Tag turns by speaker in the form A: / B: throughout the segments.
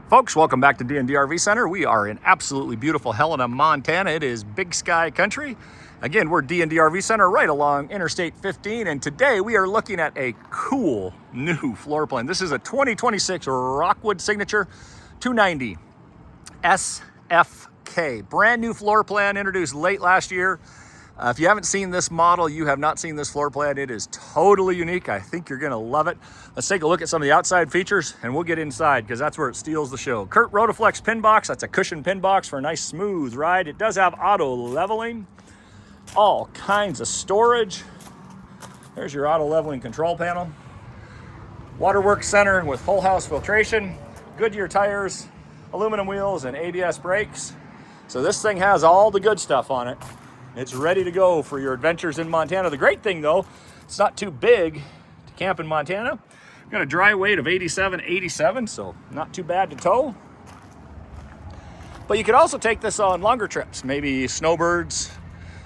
A: Folks, welcome back to D&D RV Center. We are in absolutely beautiful Helena, Montana. It is big sky country. Again, we're D&D RV Center right along Interstate 15, and today we are looking at a cool new floor plan. This is a 2026 Rockwood Signature 290 SFK. Brand new floor plan introduced late last year. If you haven't seen this model, you have not seen this floor plan. It is totally unique. I think you're gonna love it. Let's take a look at some of the outside features and we'll get inside because that's where it steals the show. Kurt Rotaflex pin box. That's a cushion pin box for a nice smooth ride. It does have auto leveling, all kinds of storage. There's your auto leveling control panel. Waterworks center with whole house filtration, Goodyear tires, aluminum wheels, and ABS brakes. So this thing has all the good stuff on it. It's ready to go for your adventures in Montana. The great thing though, it's not too big to camp in Montana. We've got a dry weight of 87, so not too bad to tow. But you could also take this on longer trips, maybe snowbirds,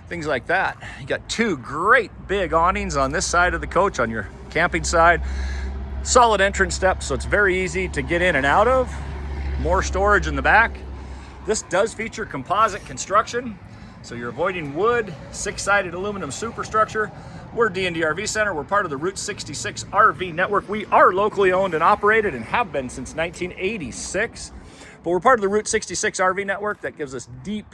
A: things like that. You got two great big awnings on this side of the coach on your camping side. Solid entrance steps, so it's very easy to get in and out of. More storage in the back. This does feature composite construction, so you're avoiding wood, 6-sided aluminum superstructure. We're D&D RV Center. We're part of the Route 66 RV network. We are locally owned and operated and have been since 1986. But we're part of the Route 66 RV network that gives us deep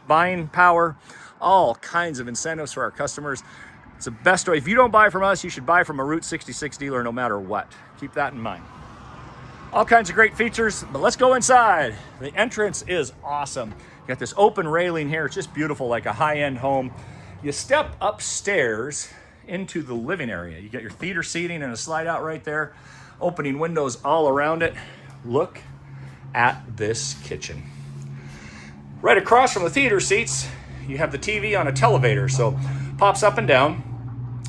A: buying power, all kinds of incentives for our customers. It's the best way. If you don't buy from us, you should buy from a Route 66 dealer no matter what. Keep that in mind. All kinds of great features, but let's go inside. The entrance is awesome. You got this open railing here. It's just beautiful, like a high-end home. You step upstairs into the living area. You got your theater seating and a slide out right there. Opening windows all around it. Look at this kitchen. Right across from the theater seats, you have the TV on a televator. So pops up and down.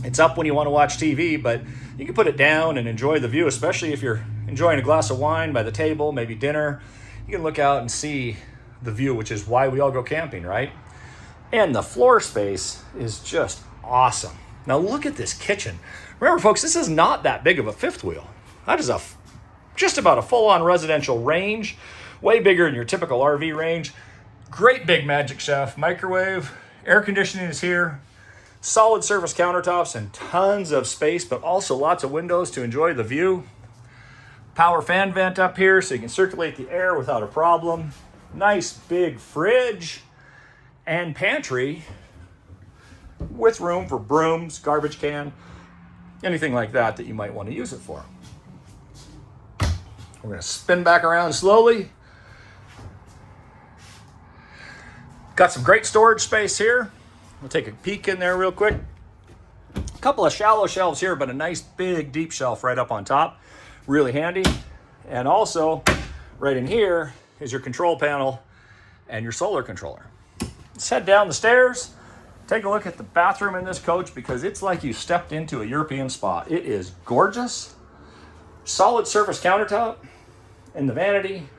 A: It's up when you want to watch TV, but you can put it down and enjoy the view, especially if you're enjoying a glass of wine by the table, maybe dinner. You can look out and see the view, which is why we all go camping, right? And the floor space is just awesome. Now look at this kitchen. Remember folks, this is not that big of a fifth wheel. That is just about a full-on residential range, way bigger than your typical RV range. Great big magic chef, microwave, air conditioning is here, solid surface countertops and tons of space, but also lots of windows to enjoy the view. Power fan vent up here so you can circulate the air without a problem. Nice big fridge and pantry with room for brooms, garbage can, anything like that you might want to use it for. We're going to spin back around slowly. Got some great storage space here. We'll take a peek in there real quick. A couple of shallow shelves here, but a nice big deep shelf right up on top. Really handy. And also right in here is your control panel and your solar controller. Let's head down the stairs. Take a look at the bathroom in this coach because it's like you stepped into a European spa. It is gorgeous. Solid surface countertop in the vanity.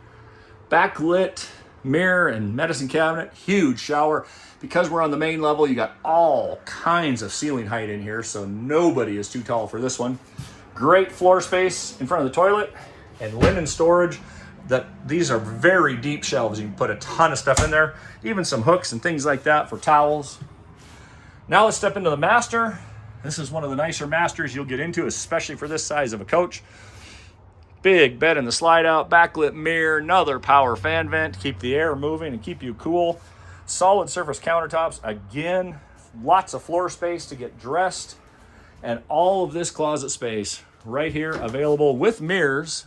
A: Backlit mirror and medicine cabinet. Huge shower. Because we're on the main level, you got all kinds of ceiling height in here, so nobody is too tall for this one. Great floor space in front of the toilet and linen storage. These are very deep shelves. You can put a ton of stuff in there, even some hooks and things like that for towels. Now let's step into the master. This is one of the nicer masters you'll get into, especially for this size of a coach. Big bed in the slide out, backlit mirror, another power fan vent to keep the air moving and keep you cool. Solid surface countertops. Again, lots of floor space to get dressed. And all of this closet space right here available with mirrors.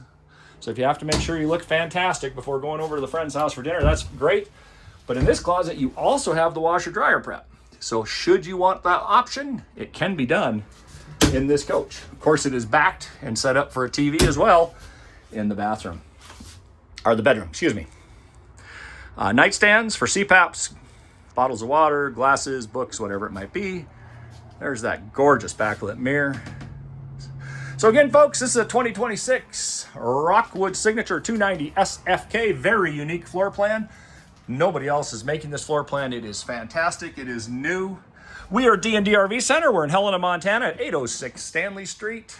A: So if you have to make sure you look fantastic before going over to the friend's house for dinner, that's great. But in this closet, you also have the washer dryer prep. So should you want that option, it can be done in this coach. Of course, it is backed and set up for a TV as well in the bathroom, or the bedroom, excuse me. Nightstands for CPAPs, bottles of water, glasses, books, whatever it might be. There's that gorgeous backlit mirror. So again, folks, this is a 2026 Rockwood Signature 290 SFK. Very unique floor plan. Nobody else is making this floor plan. It is fantastic. It is new. We are D&D RV Center. We're in Helena, Montana at 806 Stanley Street.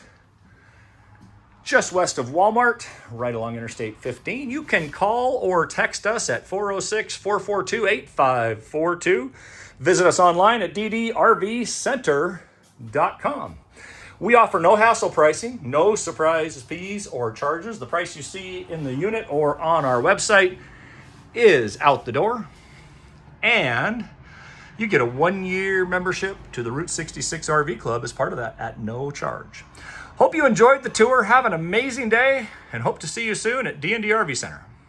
A: just west of Walmart, right along Interstate 15. You can call or text us at 406-442-8542. Visit us online at ddrvcenter.com. We offer no hassle pricing, no surprise fees or charges. The price you see in the unit or on our website is out the door. And you get a 1-year membership to the Route 66 RV Club as part of that at no charge. Hope you enjoyed the tour. Have an amazing day and hope to see you soon at D&D RV Center.